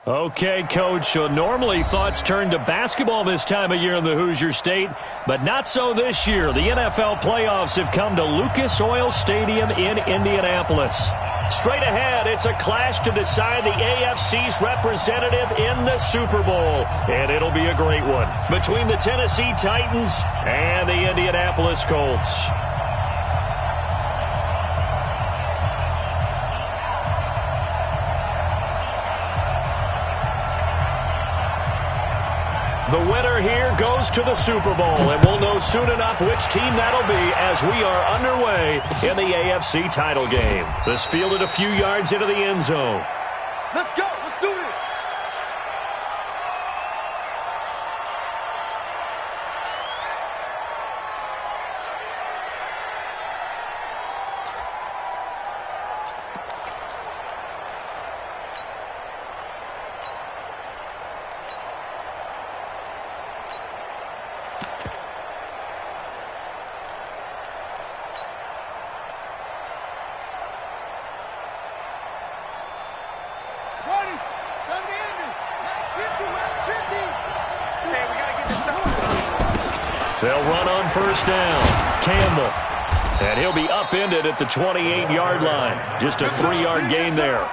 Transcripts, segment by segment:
Okay, Coach, so normally thoughts turn to basketball this time of year in the Hoosier State, but not so this year. The NFL playoffs have come to Lucas Oil Stadium in Indianapolis. Straight ahead, it's a clash to decide the AFC's representative in the Super Bowl, and it'll be a great one between the Tennessee Titans and the Indianapolis Colts. The winner here goes to the Super Bowl, and we'll know soon enough which team that'll be as we are underway in the AFC title game. This fielded a few yards into the end zone. Let's go. Let's do this. 50, 50. Hey, we got to get this stuff. They'll run on first down. Campbell. And he'll be upended at the 28-yard line. Just a 3-yard gain there.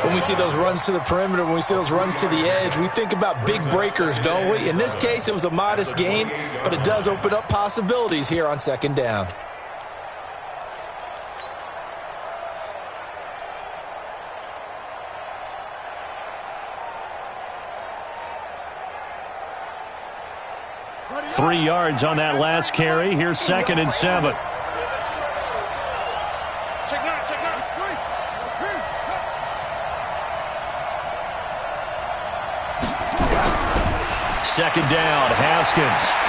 When we see those runs to the perimeter, when we see those runs to the edge, we think about big breakers, don't we? In this case, it was a modest gain, but it does open up possibilities here on second down. Three yards on that last carry. Here's 2nd and 7. Second down, Haskins.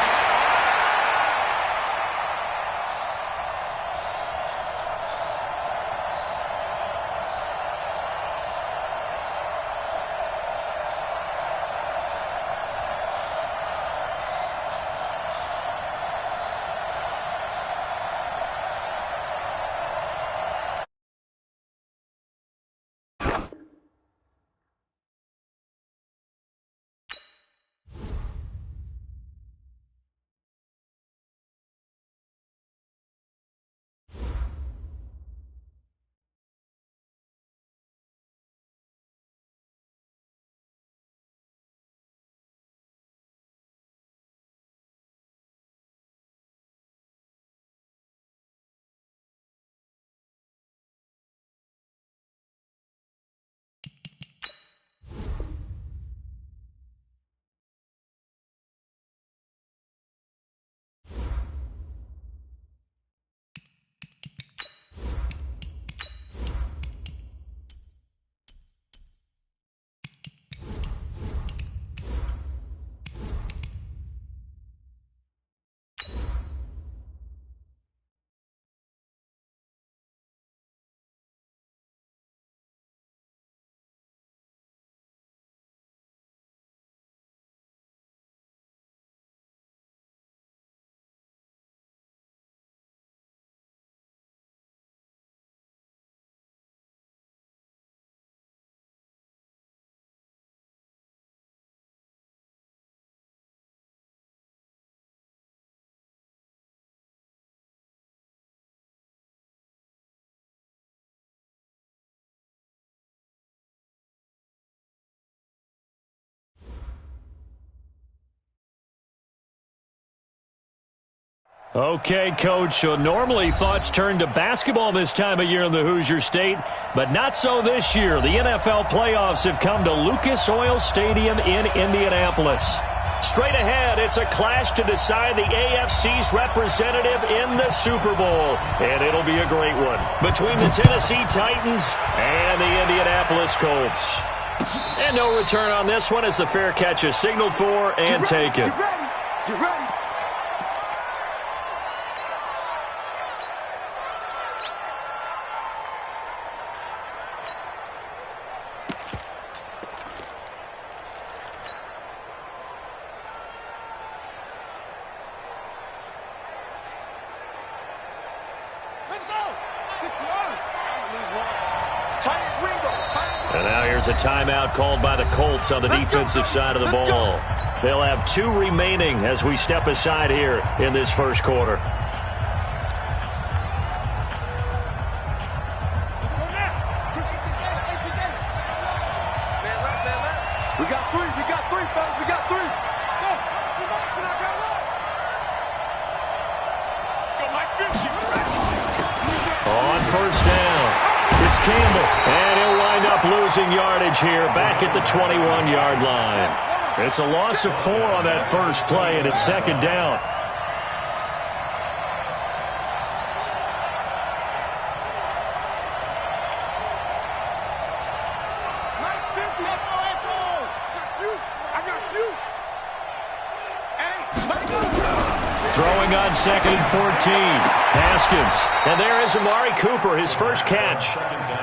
Okay, Coach, so normally thoughts turn to basketball this time of year in the Hoosier State, but not so this year. The NFL playoffs have come to Lucas Oil Stadium in Indianapolis. Straight ahead, it's a clash to decide the AFC's representative in the Super Bowl, and it'll be a great one between the Tennessee Titans and the Indianapolis Colts. And no return on this one as the fair catch is signaled for and taken. Get ready. There's a timeout called by the Colts on the defensive side of the ball. They'll have 2 remaining as we step aside here in this first quarter. We got 3, fellas. We got 3. Go. On first down, it's Campbell, and he'll wind up losing yardage here back at the 21-yard line. It's a loss of 4 on that first play, and it's second down. Throwing on 2nd and 14. Haskins. And there is Amari Cooper, his first catch.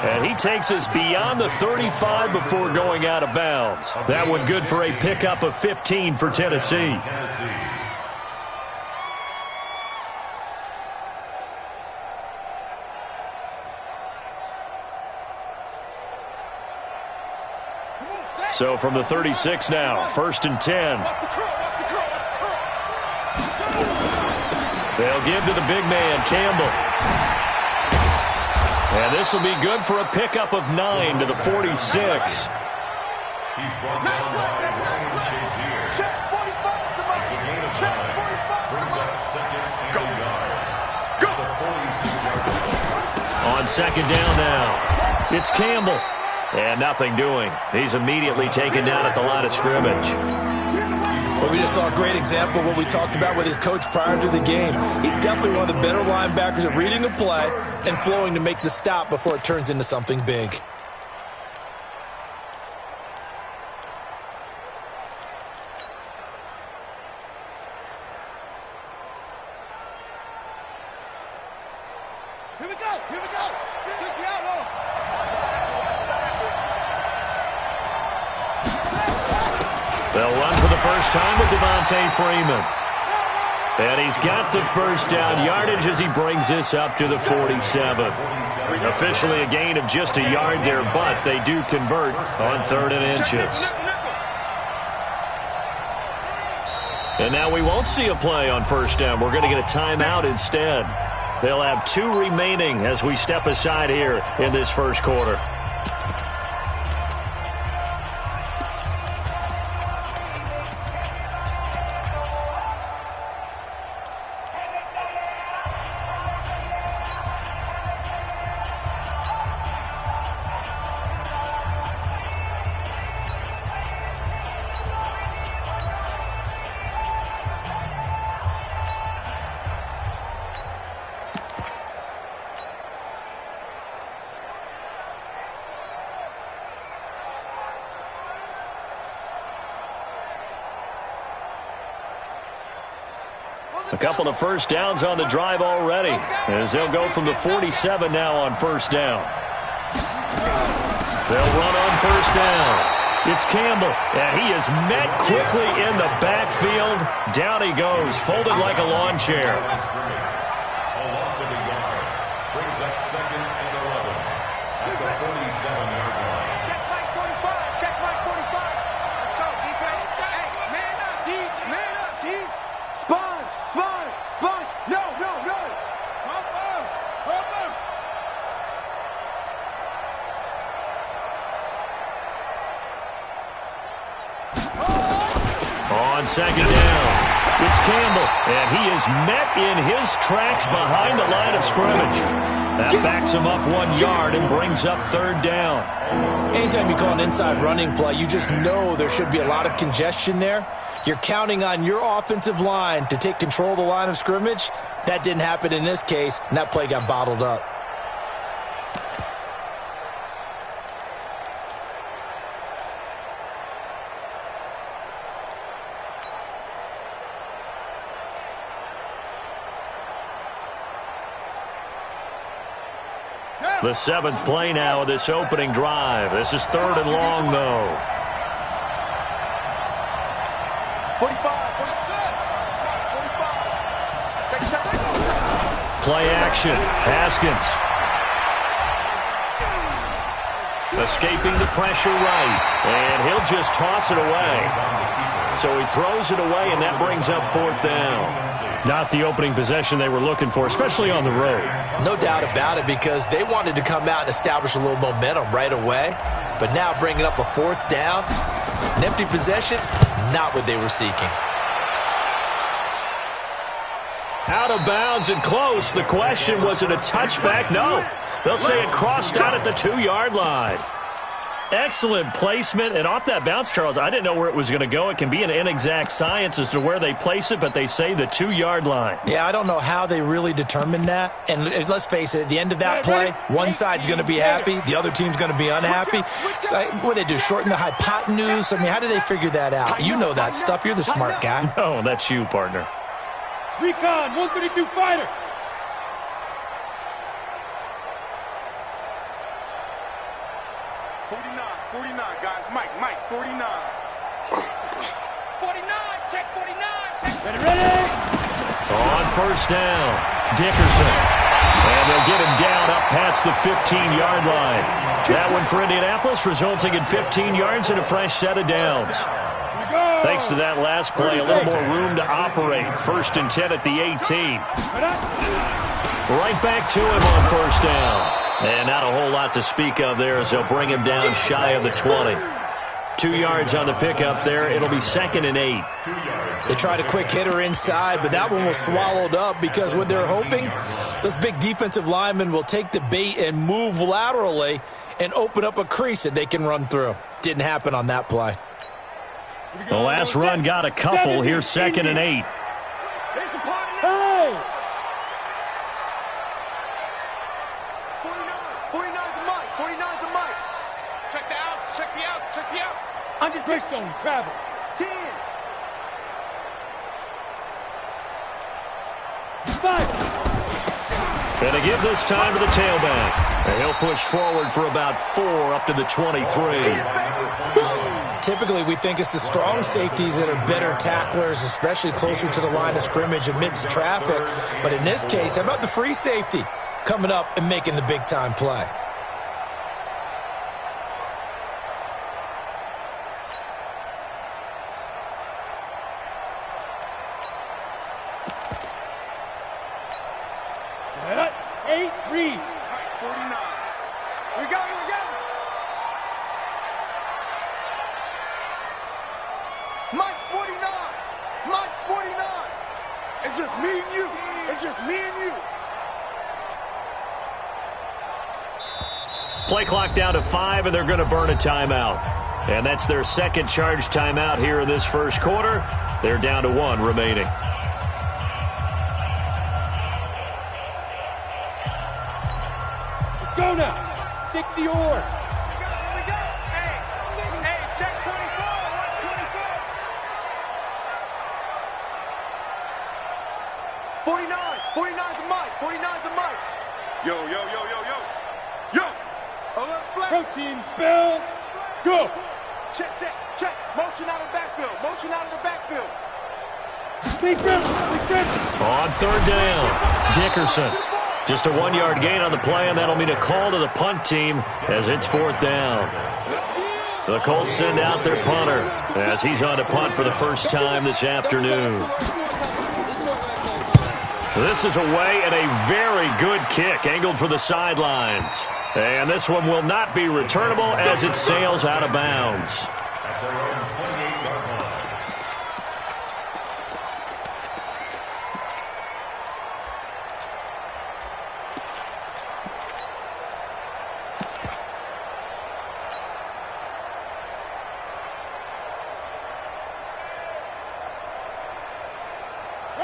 And he takes us beyond the 35 before going out of bounds. That one good for a pickup of 15 for Tennessee. So from the 36 now, 1st and 10. They'll give to the big man, Campbell. And this will be good for a pickup of 9 to the 46. He's brought down by Ryan Shazier. Check 45. It's a gain of 5. Brings up 2nd and yard. Go. The 46-yard line. On 2nd down now, it's Campbell. And nothing doing. He's immediately taken down at the line of scrimmage. Well, we just saw a great example of what we talked about with his coach prior to the game. He's definitely one of the better linebackers at reading a play and flowing to make the stop before it turns into something big. Here we go. They'll run for the first time with Devontae Freeman. And he's got the first down yardage as he brings this up to the 47. Officially a gain of just a yard there, but they do convert on 3rd and inches. And now we won't see a play on first down. We're going to get a timeout instead. They'll have 2 remaining as we step aside here in this first quarter. A couple of first downs on the drive already, as they'll go from the 47 now on first down. They'll run on first down. It's Campbell, and he is met quickly in the backfield. Down he goes, folded like a lawn chair. A loss of a yard. Brings up 2nd and 11 at the 47-yard line. Check Mike 45. Check Mike 45. Let's go, defense. Hey, man up, D. Man up, D. Sponge. No. Pump up. On 2nd down, it's Campbell, and he is met in his tracks behind the line of scrimmage. That backs him up 1 yard and brings up 3rd down. Anytime you call an inside running play, you just know there should be a lot of congestion there. You're counting on your offensive line to take control of the line of scrimmage. That didn't happen in this case, and that play got bottled up. The 7th play now of this opening drive. This is 3rd and long, though. 45. Play action. Haskins. Escaping the pressure right. And he'll just toss it away. So he throws it away, and that brings up 4th down. Not the opening possession they were looking for, especially on the road. No doubt about it, because they wanted to come out and establish a little momentum right away. But now bringing up a 4th down, an empty possession, not what they were seeking. Out of bounds and close. The question, was it a touchback? No. They'll say it crossed out at the 2-yard line. Excellent placement, and off that bounce, Charles, I didn't know where it was going to go. It can be an inexact science as to where they place it, but they say the 2-yard line. Yeah, I don't know how they really determined that. And let's face it, at the end of that play, one side's going to be happy, the other team's going to be unhappy. So, what do they do, shorten the hypotenuse? I mean, how do they figure that out? You know that stuff. You're the smart guy. Oh, that's you, partner. Recon, 132 fighter. Guys, Mike, 49. 49, check 49, check. Ready. On 1st down, Dickerson. And they'll get him down up past the 15-yard line. That one for Indianapolis, resulting in 15 yards and a fresh set of downs. Thanks to that last play, a little more room to operate. 1st and 10 at the 18. Right back to him on 1st down. And not a whole lot to speak of there as they'll bring him down shy of the 20. 2 yards on the pickup there. It'll be 2nd and 8. They tried a quick hitter inside, but that one was swallowed up because what they're hoping, those big defensive linemen will take the bait and move laterally and open up a crease that they can run through. Didn't happen on that play. The last run got a couple. Here's 2nd and 8. Hey! 49's the Mike. 49's the Mike. Check the outs. Check the outs. Check the outs. Under Brickstone, travel. 10. 5. And to give this time to the tailback. And he'll push forward for about 4 up to the 23. Typically, we think it's the strong safeties that are better tacklers, especially closer to the line of scrimmage amidst traffic. But in this case, how about the free safety coming up and making the big-time play? Set. 8, read. 49. Here we go. Mike's 49. Mike's 49. It's just me and you. It's just me and you. Play clock down to 5, and they're going to burn a timeout. And that's their second charge timeout here in this first quarter. They're down to 1 remaining. Let's go now. 60 or. Here we go. Hey, check 24. Watch 24. 49. 49's the Mike. 49's the Mike. Yo. Protein spell. Go. Check. Motion out of the backfield. Defense. On 3rd down, Dickerson. Just a 1-yard gain on the play, and that'll mean a call to the punt team as it's 4th down. The Colts send out their punter as he's on to punt for the first time this afternoon. This is away and a very good kick angled for the sidelines. And this one will not be returnable as it sails out of bounds.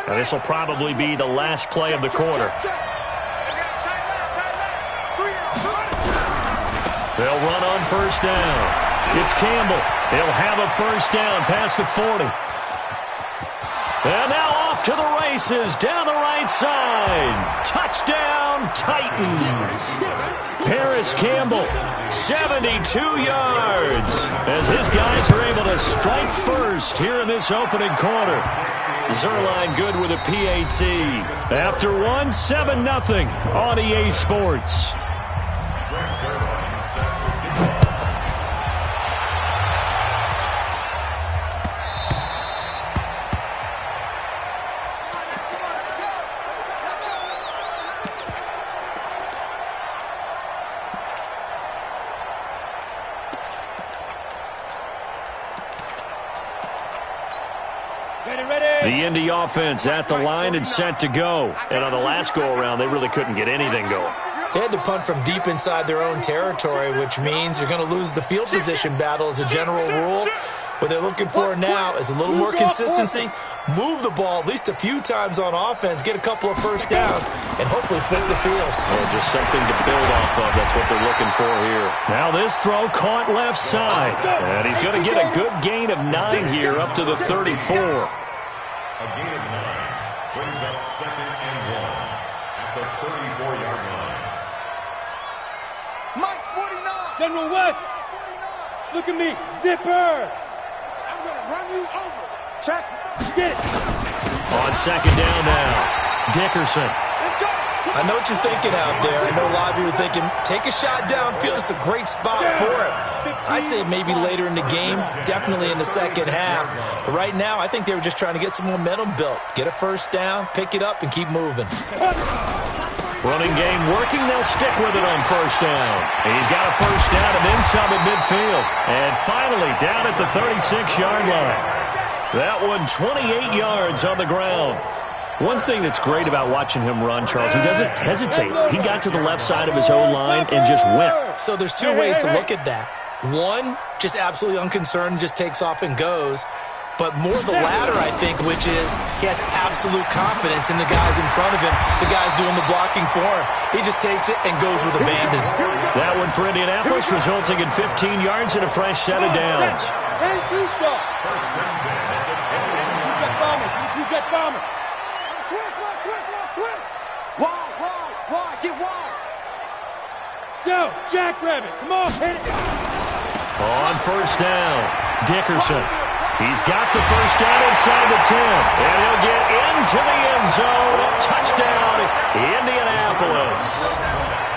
Now, this will probably be the last play of the quarter. They'll run on 1st down. It's Campbell. He'll have a 1st down past the 40. And now off to the races down the right side. Touchdown, Titans. Paris Campbell, 72 yards. As his guys are able to strike first here in this opening quarter. Zerline good with a PAT. After 1, 7-0 on EA Sports. The Indy offense at the line and set to go. And on the last go-around, they really couldn't get anything going. They had to punt from deep inside their own territory, which means you're going to lose the field position battle as a general rule. What they're looking for now is a little more consistency, move the ball at least a few times on offense, get a couple of first downs, and hopefully flip the field. Yeah, just something to build off of. That's what they're looking for here. Now this throw caught left side. And he's going to get a good gain of 9 here up to the 34. A gain of 9 brings up 2nd and 1 at the 34-yard line. Mike's 49. General West. Look at me. Zipper. I'm going to run you over. Check. Get it. On 2nd down now, Dickerson. Let's go. I know what you're thinking out there. I know a lot of you are thinking, take a shot downfield. It's a great spot for it. I'd say maybe later in the game, definitely in the second half. But right now, I think they were just trying to get some momentum built. Get a first down, pick it up, and keep moving. Running game working. They'll stick with it on 1st down. He's got a first down and then some at midfield. And finally down at the 36-yard line. That one 28 yards on the ground. One thing that's great about watching him run, Charles, he doesn't hesitate. He got to the left side of his O-line and just went. So there's two ways to look at that. One, just absolutely unconcerned, just takes off and goes. But more the latter, I think, which is he has absolute confidence in the guys in front of him, the guys doing the blocking for him. He just takes it and goes with abandon. That one for Indianapolis, resulting in 15 yards and a fresh set of downs. And 2 shot. You get bomber. Switch. Wide. Get wide. Go, Jackrabbit. Come on, hit it. On 1st down, Dickerson. He's got the first down inside the 10. And he'll get into the end zone. Touchdown, Indianapolis.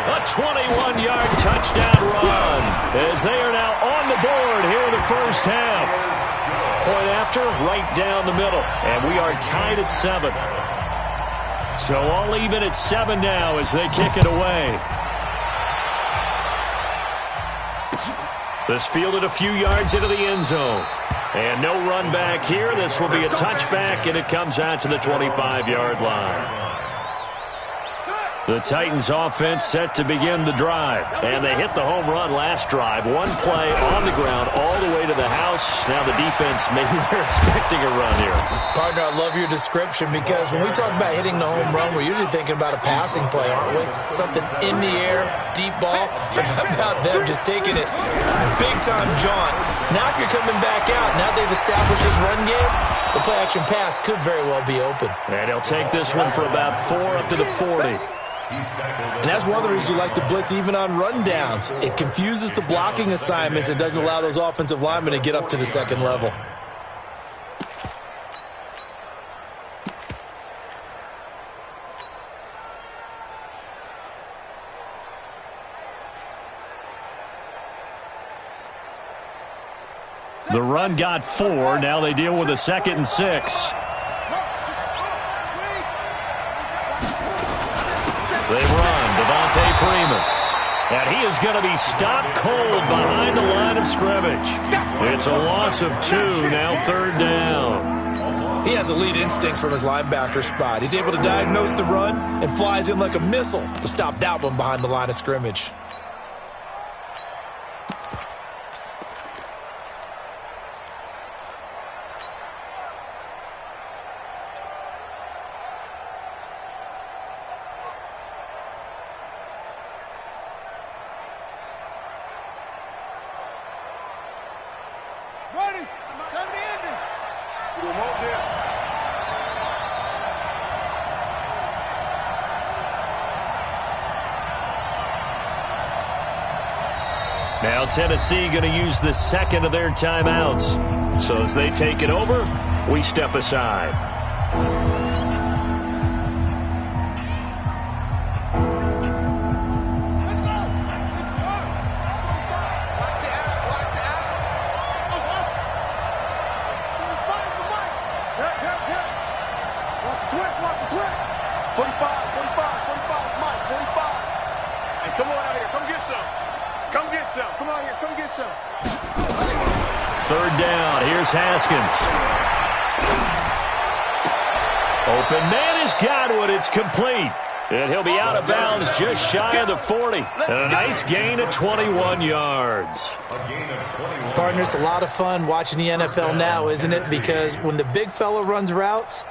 A 21-yard touchdown run as they are now on the board here in the first half. Point after, right down the middle. And we are tied at 7. So all even at 7 now as they kick it away. This fielded a few yards into the end zone. And no run back here. This will be a touchback, and it comes out to the 25-yard line. The Titans offense set to begin the drive. And they hit the home run last drive. One play on the ground all the way to the house. Now the defense, maybe they're expecting a run here. Partner, I love your description because when we talk about hitting the home run, we're usually thinking about a passing play, aren't we? Something in the air, deep ball. But how about them just taking it big-time jaunt? Now if you're coming back out, now they've established this run game, the play-action pass could very well be open. And he'll take this one for about 4 up to the 40. And that's one of the reasons you like to blitz even on rundowns. It confuses the blocking assignments. It doesn't allow those offensive linemen to get up to the second level. The run got 4. Now they deal with a 2nd and 6. They run, Devontae Freeman. And he is going to be stopped cold behind the line of scrimmage. It's a loss of 2, now 3rd down. He has elite instincts from his linebacker spot. He's able to diagnose the run and flies in like a missile to stop that one behind the line of scrimmage. Now Tennessee going to use the 2nd of their timeouts. So as they take it over, we step aside. Third down. Here's Haskins. Open man has got one. It's complete. And he'll be out of bounds just shy of the 40. And a nice gain of 21 yards. Partners, a lot of fun watching the NFL now, isn't it? Because when the big fella runs routes,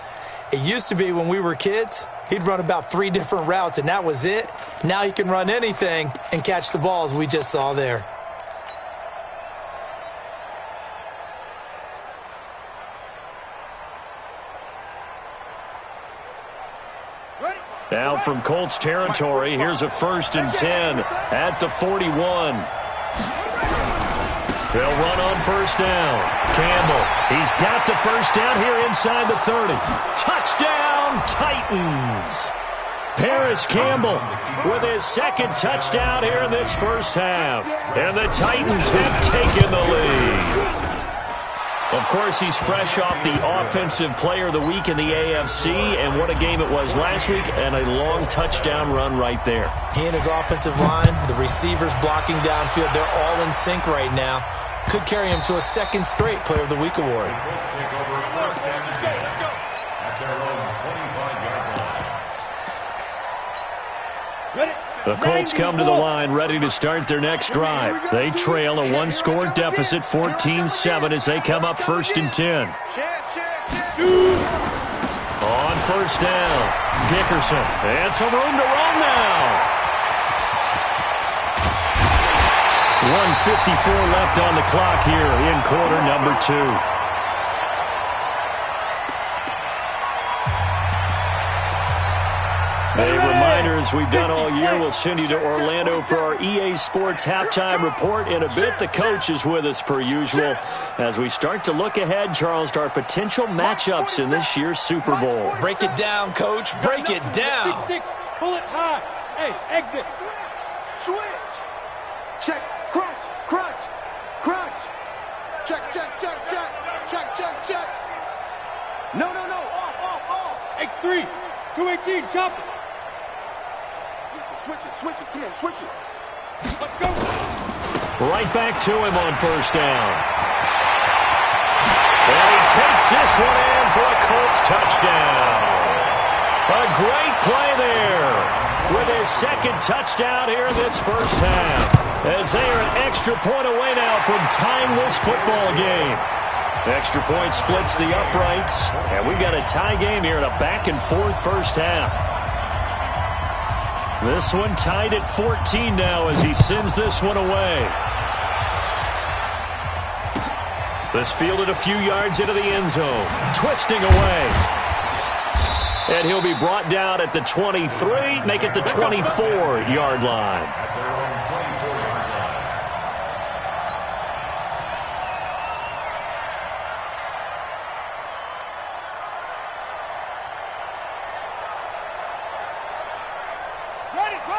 it used to be when we were kids, he'd run about 3 different routes, and that was it. Now he can run anything and catch the balls we just saw there. Now from Colts territory, here's a 1st and 10 at the 41. They'll run on 1st down. Campbell, he's got the 1st down here inside the 30. Touchdown, Titans. Paris Campbell with his 2nd touchdown here in this first half. And the Titans have taken the lead. Of course, he's fresh off the Offensive Player of the Week in the AFC, and what a game it was last week, and a long touchdown run right there. He and his offensive line, the receivers blocking downfield, they're all in sync right now. Could carry him to a 2nd straight Player of the Week award. The Colts come to the line ready to start their next drive. They trail a 1-score deficit, 14-7, as they come up 1st and 10. On 1st down, Dickerson. And some room to run now. 1:54 left on the clock here in quarter number 2. A reminder, as we've done all year, we'll send you to Orlando for our EA Sports halftime report in a bit. The coach is with us per usual as we start to look ahead, Charles, to our potential matchups in this year's Super Bowl. Break it down, Coach. Break it down. 6-6. Pull it high. Hey, exit. Switch. Check. Crunch. Crunch. Crunch. Check, check, check, check. Check, check, check. No. Off. X3. 218. Chop it. Switch it. Come on, switch it. Let's go. Right back to him on 1st down. And he takes this one in for a Colts touchdown. A great play there with his 2nd touchdown here in this first half. As they are an extra point away now from tying this football game. Extra point splits the uprights. And we've got a tie game here in a back-and-forth first half. This one tied at 14 now as he sends this one away. This fielded a few yards into the end zone. Twisting away. And he'll be brought down at the 23, make it the 24-yard line.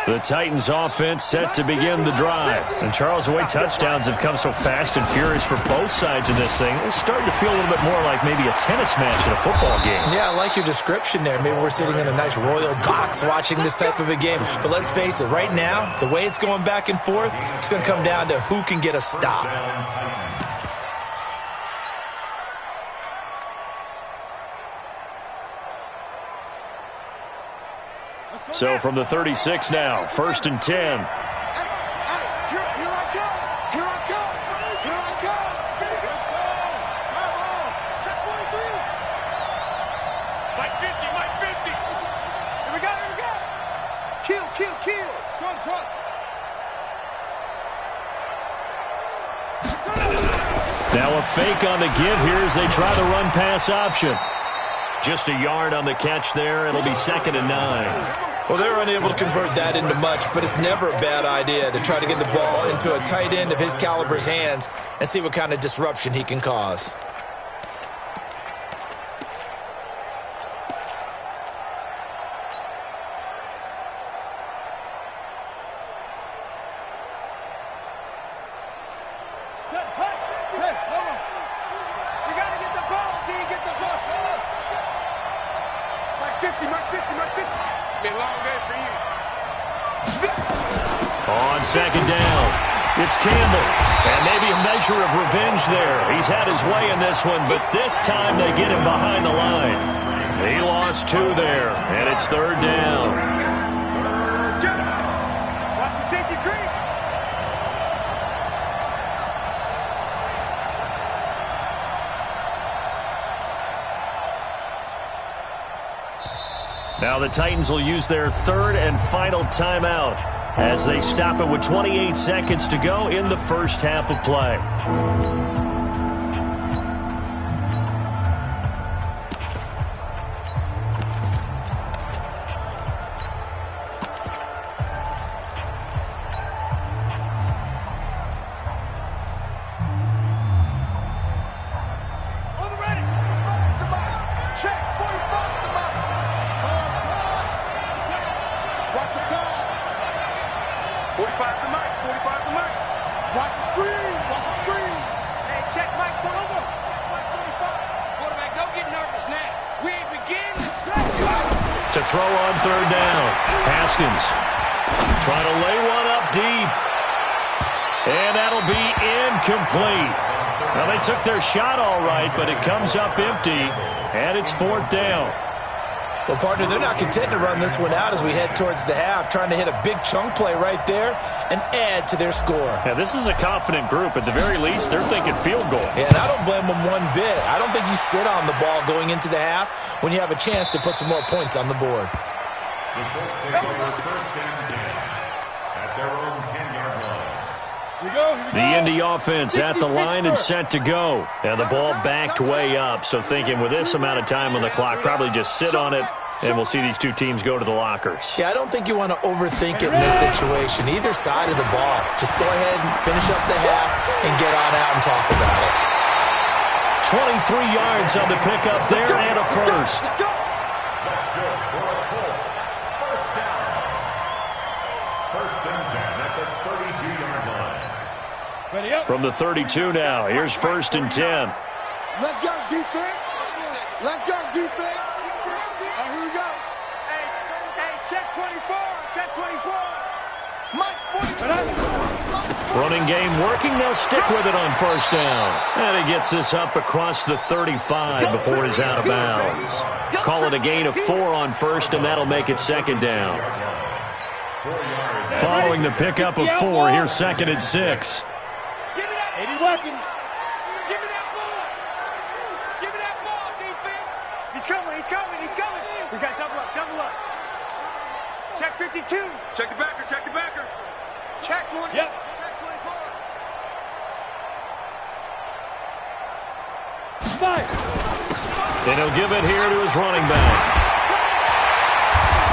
The Titans offense set to begin the drive. And Charles, the way touchdowns have come so fast and furious for both sides in this thing, it's starting to feel a little bit more like maybe a tennis match in a football game. Yeah, I like your description there. Maybe we're sitting in a nice royal box watching this type of a game. But let's face it, right now, the way it's going back and forth, it's going to come down to who can get a stop. So from the 36 now, 1st and 10. Here I come. Check 43. Mike 50. Here we go. Kill. Trunk. Now a fake on the give here as they try the run-pass option. Just a yard on the catch there. It'll be 2nd and 9. Well, they're unable to convert that into much, but it's never a bad idea to try to get the ball into a tight end of his caliber's hands and see what kind of disruption he can cause. On 2nd down, it's Campbell. And maybe a measure of revenge there. He's had his way in this one, but this time they get him behind the line. He lost 2 there, and it's 3rd down. Watch the safety creep. Now the Titans will use their 3rd and final timeout as they stop it with 28 seconds to go in the first half of play. To throw on 3rd down. Haskins trying to lay one up deep. And that'll be incomplete. Now, they took their shot all right, but it comes up empty, and it's 4th down. Well, partner, they're not content to run this one out as we head towards the half, trying to hit a big chunk play right there and add to their score. Yeah, this is a confident group. At the very least, they're thinking field goal. Yeah, and I don't blame them one bit. I don't think you sit on the ball going into the half when you have a chance to put some more points on the board. The Colts take over 1st and 10 at their own 10-yard line. The Indy offense at the line and set to go. And the ball backed way up, so thinking with this amount of time on the clock, probably just sit on it, and we'll see these two teams go to the lockers. Yeah, I don't think you want to overthink it in this situation. Either side of the ball. Just go ahead and finish up the half and get on out and talk about it. 23 yards on the pickup there and a first. That's good for the Colts. 1st down. 1st and 10 at the 32-yard line. From the 32 now, here's 1st and 10. Let's go, defense. Let's go, defense. Here we go. Hey, check 24. Check 24. Mike's 40. Running game working. They'll stick with it on 1st down. And he gets this up across the 35 before he's out of bounds. Call it a gain of 4 on 1st, and that'll make it 2nd down. Following the pickup of 4, here's 2nd and 6. Give me that. 80 weapon. Give me that ball. Give me that ball, defense. He's coming. He's coming. He's coming. We got double up. Double up. Check 52. Check the backer. Check the backer. Check 20. Yep. Check 24. Five. And he'll give it here to his running back.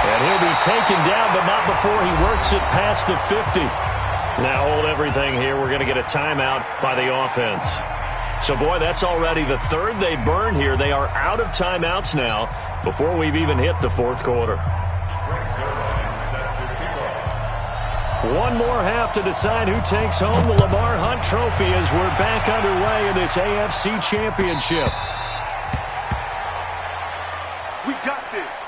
And he'll be taken down, but not before he works it past the 50. Now hold everything here. We're going to get a timeout by the offense. So, boy, that's already the 3rd they burned here. They are out of timeouts now before we've even hit the 4th quarter. One more half to decide who takes home the Lamar Hunt Trophy as we're back underway in this AFC Championship. We got this.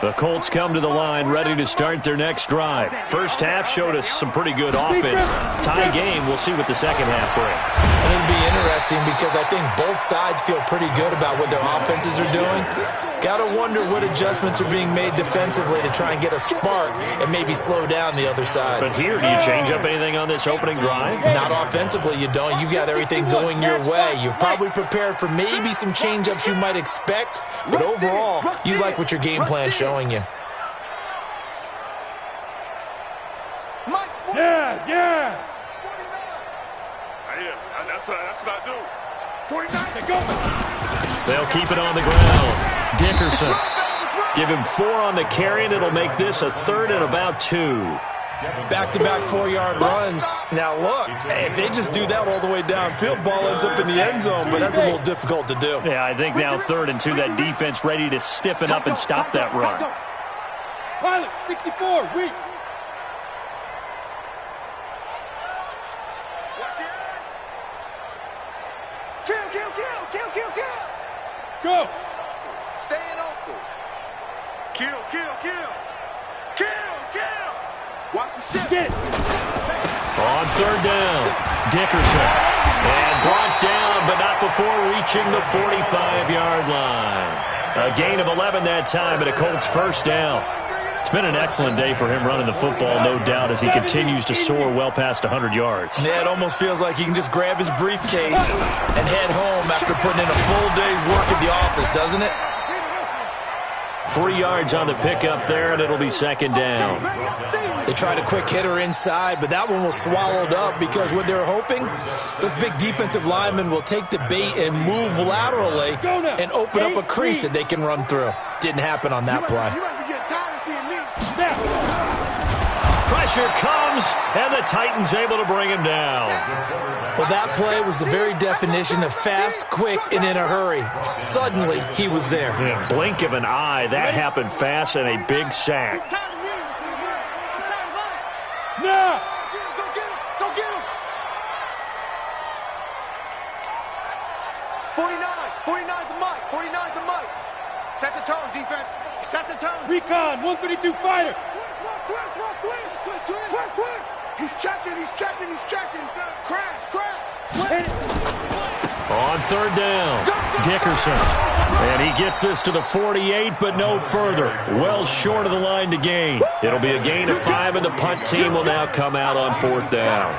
The Colts come to the line ready to start their next drive. First half showed us some pretty good offense. Tie game, we'll see what the second half brings. And it'll be interesting because I think both sides feel pretty good about what their offenses are doing. Got to wonder what adjustments are being made defensively to try and get a spark and maybe slow down the other side. But here, do you change up anything on this opening drive? Not offensively, you don't. You got everything going your way. You've probably prepared for maybe some change-ups you might expect, but overall, you like what your game plan's showing you. Yes, yes. That's what I do. 49. They'll keep it on the ground. Dickerson. Give him 4 on the carry, and it'll make this a 3rd and about 2. Back-to-back 4-yard runs. Now, look, if they just do that all the way downfield, ball ends up in the end zone, but that's a little difficult to do. Yeah, I think now 3rd and 2, that defense ready to stiffen up and stop that run. Pilot, 64, weak. Kill. Go. Staying open. Kill. Watch the shit. On third down, Dickerson. And brought down, but not before reaching the 45-yard line. A gain of 11 that time, and a Colts first down. It's been an excellent day for him running the football, no doubt, as he continues to soar well past 100 yards. Yeah, it almost feels like he can just grab his briefcase and head home after putting in a full day's work at the office, doesn't it? 3 yards on the pickup there, and it'll be second down. They tried a quick hitter inside, but that one was swallowed up because what they're hoping, those big defensive linemen will take the bait and move laterally and open up a crease that they can run through. Didn't happen on that play. Pressure comes, and the Titans able to bring him down. Well, that play was the very definition of fast, quick, and in a hurry. Suddenly, he was there. In a blink of an eye, that happened fast, and a big sack. Now! Go get him! 49 to Mike. 49 to Mike. Set the tone, defense. Set the tone. Recon, 132 fighter. Twist. He's checking. Crash. Slip. On third down, Dickerson. And he gets this to the 48, but no further. Well short of the line to gain. It'll be a gain of 5, and the punt team will now come out on fourth down.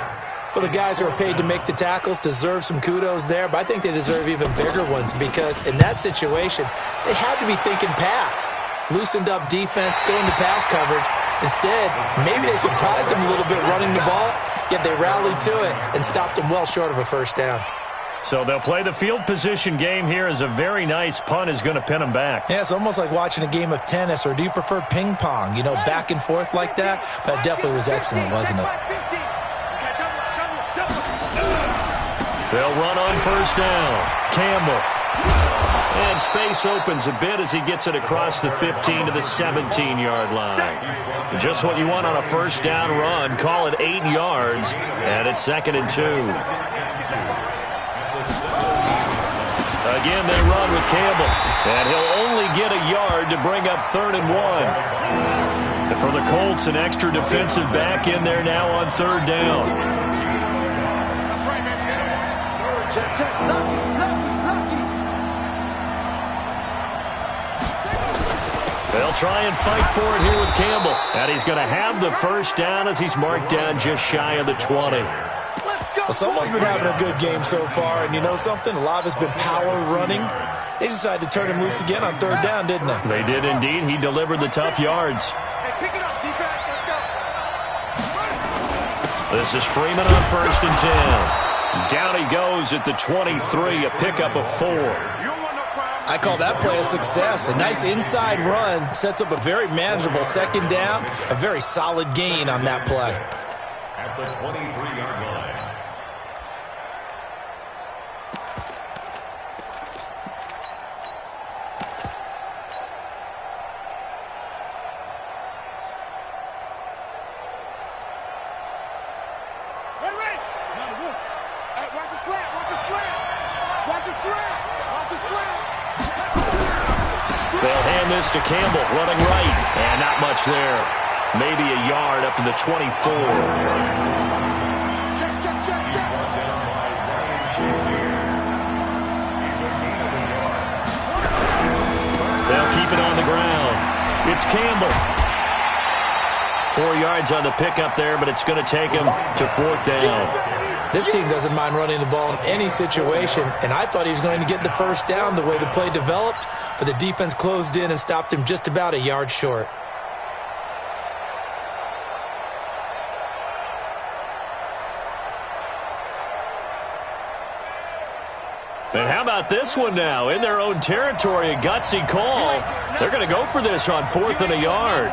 Well, the guys who are paid to make the tackles deserve some kudos there, but I think they deserve even bigger ones because in that situation, they had to be thinking pass. Loosened up defense, going to pass coverage. Instead, maybe they surprised him a little bit running the ball, yet they rallied to it and stopped him well short of a first down. So they'll play the field position game here as a very nice punt is going to pin them back. Yeah, it's almost like watching a game of tennis, or do you prefer ping pong? You know, back and forth like that? That definitely was excellent, wasn't it? They'll run on first down. Campbell. And space opens a bit as he gets it across the 15 to the 17-yard line. Just what you want on a first down run. Call it 8 yards, and it's 2nd and 2. Again, they run with Campbell, and he'll only get a yard to bring up 3rd and 1. And for the Colts, an extra defensive back in there now on 3rd down. That's right, man. Check. They'll try and fight for it here with Campbell. And he's going to have the first down as he's marked down just shy of the 20. Well, someone's been having a good game so far, and you know something? A lot of it's been power running. They decided to turn him loose again on 3rd down, didn't they? They did indeed. He delivered the tough yards. Hey, pick it up, defense. Let's go. This is Freeman on 1st and 10. Down he goes at the 23, a pickup of 4. I call that play a success. A nice inside run sets up a very manageable 2nd down, a very solid gain on that play. At the 23-yard line. Wait. Hey, watch the slant. They'll hand this to Campbell, running right. And not much there. Maybe a yard up to the 24. Check. They'll keep it on the ground. It's Campbell. 4 yards on the pickup there, but it's going to take him to 4th down. This team doesn't mind running the ball in any situation, and I thought he was going to get the first down the way the play developed, but the defense closed in and stopped him just about a yard short. And how about this one now? In their own territory, a gutsy call. They're going to go for this on 4th and a yard.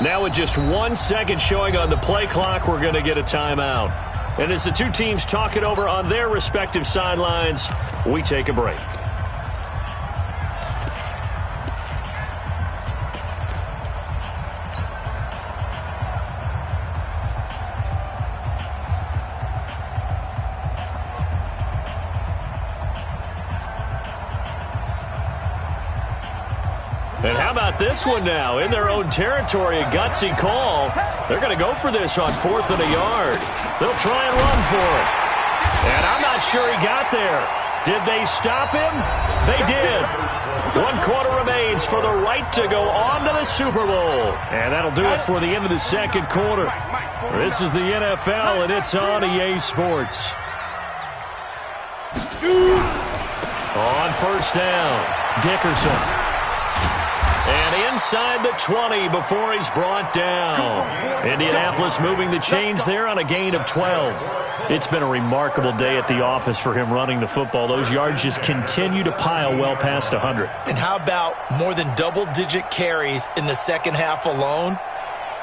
Now with just 1 second showing on the play clock, we're going to get a timeout. And as the two teams talk it over on their respective sidelines, we take a break. And how about this one now? In their own territory, a gutsy call. They're going to go for this on 4th and a yard. They'll try and run for it. And I'm not sure he got there. Did they stop him? They did. 1 quarter remains for the right to go on to the Super Bowl. And that'll do it for the end of the second quarter. This is the NFL, and it's on EA Sports. On first down, Dickerson. And inside the 20 before he's brought down. Indianapolis moving the chains there on a gain of 12. It's been a remarkable day at the office for him running the football. Those yards just continue to pile well past 100. And how about more than double-digit carries in the second half alone?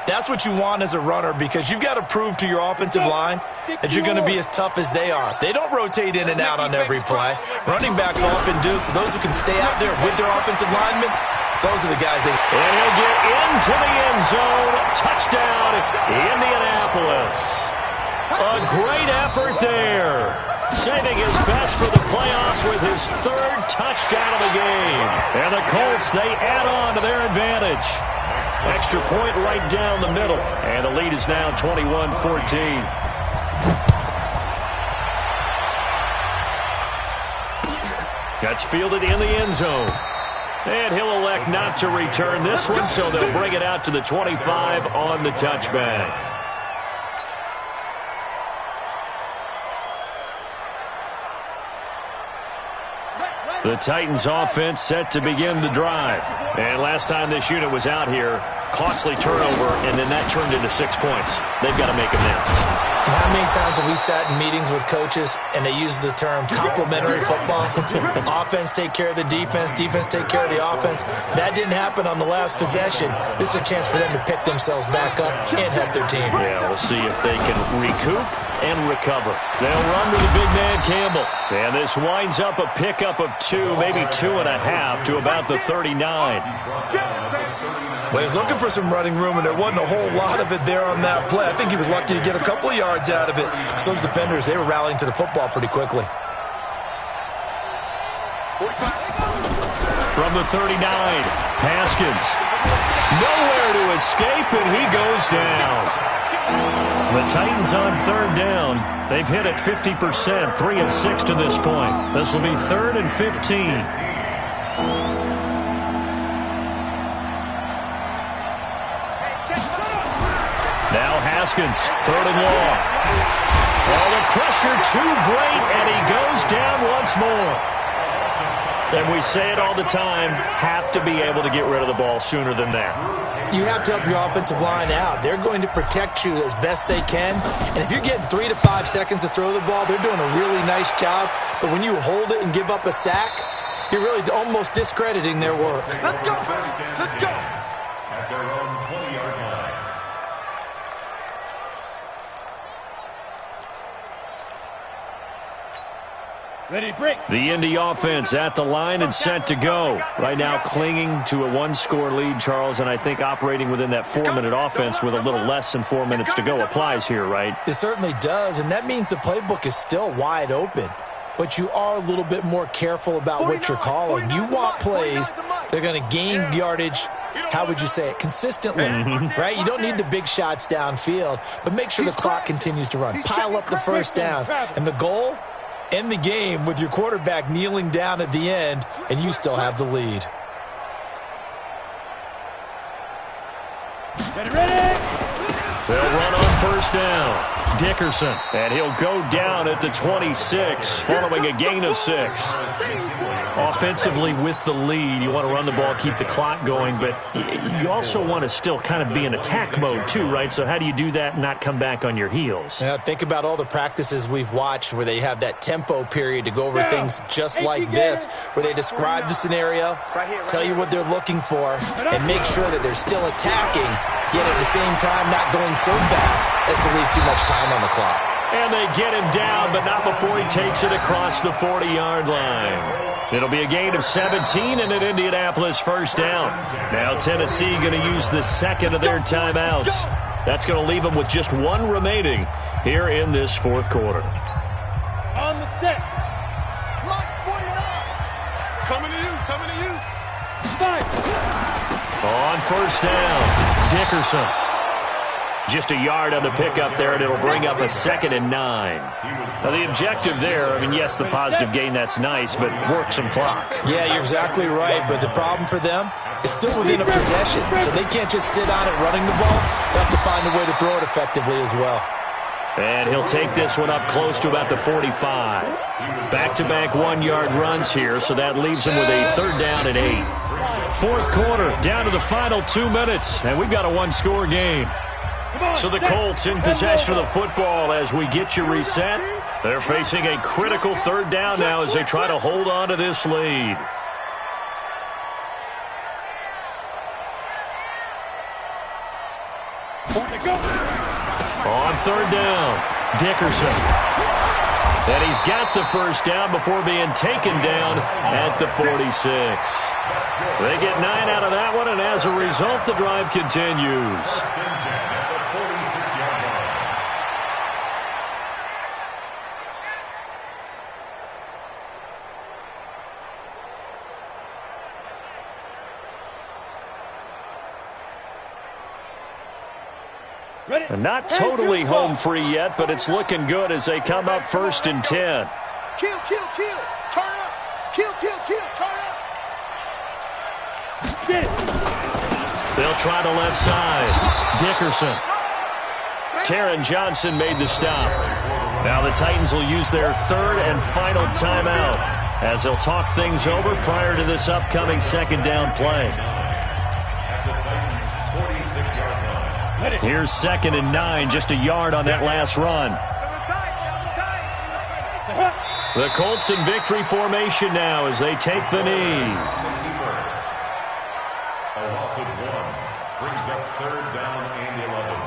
That's what you want as a runner, because you've got to prove to your offensive line that you're going to be as tough as they are. They don't rotate in and out on every play. Running backs often do, so those who can stay out there with their offensive linemen, those are the guys that... And he'll get into the end zone. Touchdown, Indianapolis. A great effort there. Saving his best for the playoffs with his 3rd touchdown of the game. And the Colts, they add on to their advantage. Extra point right down the middle. And the lead is now 21-14. That's fielded in the end zone. And he'll elect not to return this one, so they'll bring it out to the 25 on the touchback. The Titans offense set to begin the drive. And last time this unit was out here, costly turnover, and then that turned into 6 points. They've got to make amends. And how many times have we sat in meetings with coaches and they use the term complementary football? Offense take care of the defense, defense take care of the offense. That didn't happen on the last possession. This is a chance for them to pick themselves back up and help their team. Yeah, we'll see if they can recoup and recover. They'll run to the big man Campbell. And this winds up a pickup of 2, maybe 2.5 to about the 39. Well, he was looking for some running room, and there wasn't a whole lot of it there on that play. I think he was lucky to get a couple of yards out of it. So those defenders, they were rallying to the football pretty quickly. From the 39, Haskins. Nowhere to escape, and he goes down. The Titans on 3rd down. They've hit it 50%, 3 of 6 to this point. This will be 3rd and 15. Now Haskins, 3rd and long. Oh, the pressure too great, and he goes down once more. And we say it all the time, have to be able to get rid of the ball sooner than that. You have to help your offensive line out. They're going to protect you as best they can. And if you're getting 3 to 5 seconds to throw the ball, they're doing a really nice job. But when you hold it and give up a sack, you're really almost discrediting their work. Let's go, man. Let's go. At their own 20-yard line. Ready to break. The Indy offense at the line and set to go. Right now clinging to a 1-score lead, Charles, and I think operating within that 4-minute offense with a little less than 4 minutes to go applies here, right? It certainly does, and that means the playbook is still wide open. But you are a little bit more careful about what you're calling. You want plays that are going to gain yardage, how would you say it, consistently, right? You don't need the big shots downfield, but make sure the clock continues to run. Pile up the first downs. And the goal? End the game with your quarterback kneeling down at the end, and you still have the lead. Ready. They'll run on first down. Dickerson, and he'll go down at the 26, following a gain of 6. Offensively with the lead, you want to run the ball, keep the clock going, but you also want to still kind of be in attack mode too, right? So how do you do that and not come back on your heels? Yeah, think about all the practices we've watched where they have that tempo period to go over things just like this, where they describe the scenario, tell you what they're looking for, and make sure that they're still attacking, yet at the same time not going so fast as to leave too much time on the clock. And they get him down, but not before he takes it across the 40-yard line. It'll be a gain of 17 and an Indianapolis first down. Now Tennessee going to use the second of their timeouts. That's going to leave them with just 1 remaining here in this 4th quarter. On the set. Clock 49. Coming to you. 5. On first down, Dickerson. Just a yard on the pickup there, and it'll bring up a 2nd and 9. Now, the objective there, I mean, yes, the positive gain, that's nice, but work some clock. Yeah, you're exactly right, but the problem for them is still within a possession, so they can't just sit on it running the ball. They have to find a way to throw it effectively as well. And he'll take this one up close to about the 45. Back-to-back 1-yard runs here, so that leaves him with a 3rd down and 8. Fourth quarter, down to the final 2 minutes, and we've got a 1-score game. So the Colts in possession of the football as we get you reset. They're facing a critical 3rd down now as they try to hold on to this lead. On 3rd down, Dickerson. And he's got the first down before being taken down at the 46. They get 9 out of that one, and as a result, the drive continues. And not totally home free yet, but it's looking good as they come up 1st and 10. Kill, kill, kill. Turn up. Kill, kill, kill. Turn up. Get it. They'll try the left side. Dickerson. Taron Johnson made the stop. Now the Titans will use their 3rd and final timeout as they'll talk things over prior to this upcoming 2nd down play. Here's 2nd and 9, just a yard on that last run. The Colts in victory formation now as they take the knee. A loss of 1 brings up 3rd down and 11.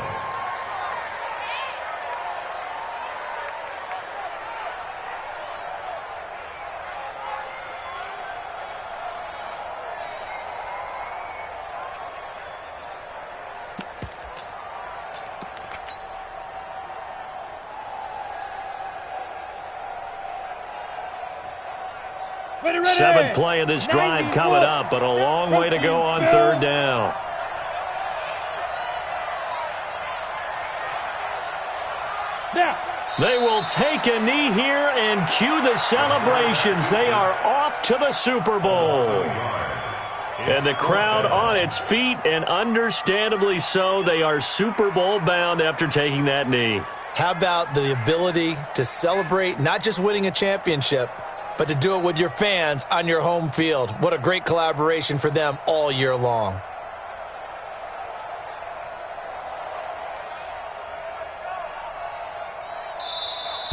Seventh play of this drive coming up, but a long way to go on 3rd down. They will take a knee here and cue the celebrations. They are off to the Super Bowl. And the crowd on its feet, and understandably so. They are Super Bowl bound after taking that knee. How about the ability to celebrate not just winning a championship, but to do it with your fans on your home field? What a great collaboration for them all year long.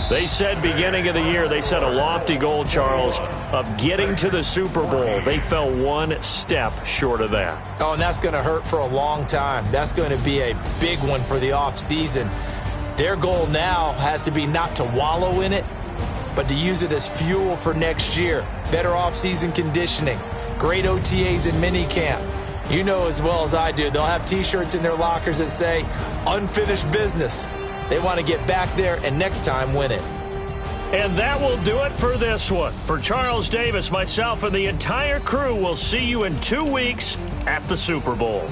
They said beginning of the year, they set a lofty goal, Charles, of getting to the Super Bowl. They fell 1 step short of that. Oh, and that's going to hurt for a long time. That's going to be a big one for the offseason. Their goal now has to be not to wallow in it, but to use it as fuel for next year. Better off-season conditioning, great OTAs and minicamp. You know as well as I do, they'll have T-shirts in their lockers that say, unfinished business. They want to get back there and next time win it. And that will do it for this one. For Charles Davis, myself, and the entire crew, we'll see you in 2 weeks at the Super Bowl.